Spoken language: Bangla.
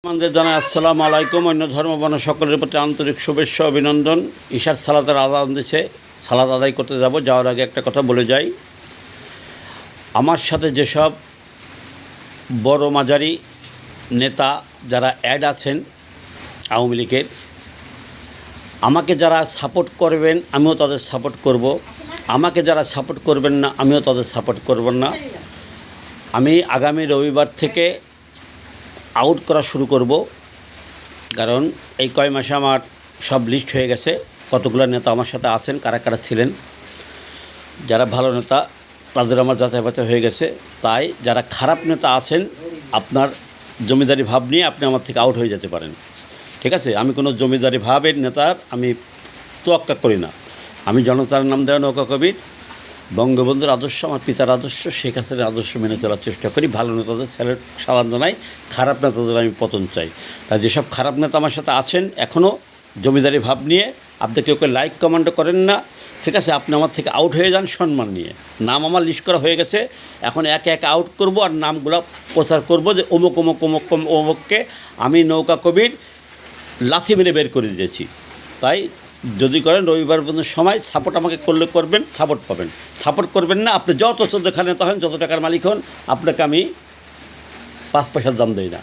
আমাদের জানাই আসসালামু আলাইকুম। অন্য ধর্মবর্ণ সকলের প্রতি আন্তরিক শুভেচ্ছা অভিনন্দন। ঈশার সালাতের আজান দিচ্ছে, সালাত আদায় করতে যাওয়ার আগে একটা কথা বলে যাই। আমার সাথে যেসব বড় মাঝারি নেতা যারা অ্যাড আছেন আওয়ামী লীগের, আমাকে যারা সাপোর্ট করবেন আমিও তাদের সাপোর্ট করব, আমাকে যারা সাপোর্ট করবেন না আমিও তাদের সাপোর্ট করব না। আমি আগামী রবিবার থেকে আউট করা শুরু করব, কারণ এই কয় মাসে আমার সব লিস্ট হয়ে গেছে। কতগুলো নেতা আমার সাথে আছেন, কারা কারা ছিলেন, যারা ভালো নেতা তাদের আমার যাচাই বাছাই হয়ে গেছে। তাই যারা খারাপ নেতা আছেন, আপনার জমিদারি ভাব নিয়ে আপনি আমার থেকে আউট হয়ে যেতে পারেন, ঠিক আছে? আমি কোনো জমিদারি ভাবের নেতার আমি তোয়াক্কা করি না। আমি জনতার নাম দেওয়া নৌকা কবির, বঙ্গবন্ধুর আদর্শ, আমার পিতার আদর্শ, শেখ হাসিনার আদর্শ মেনে চলার চেষ্টা করি। ভালো নেতাদের সালাম জানাই, খারাপ নেতাদের আমি পতন চাই। তাই যেসব খারাপ নেতা আমার সাথে আছেন এখনও জমিদারি ভাব নিয়ে, আপনি কেউ লাইক কমেন্টও করেন না, ঠিক আছে? আপনি আমার থেকে আউট হয়ে যান সম্মান নিয়ে। নাম আমার লিস্ট করা হয়ে গেছে, এখন একে একে আউট করব আর নামগুলো প্রচার করব যে অমুক অমুক অমুক অমুককে আমি নৌকা কবির লাথি মেরে বের করে দিয়েছি। তাই যদি করেন রবিবার পর্যন্ত সময়, সাপোর্ট আমাকে করলে করবেন, সাপোর্ট পাবেন। সাপোর্ট করবেন না, আপনি যত চোদ্দখানে নেতা হন, যত টাকার মালিক হন, আপনাকে আমি 5 পয়সার দাম দিই না।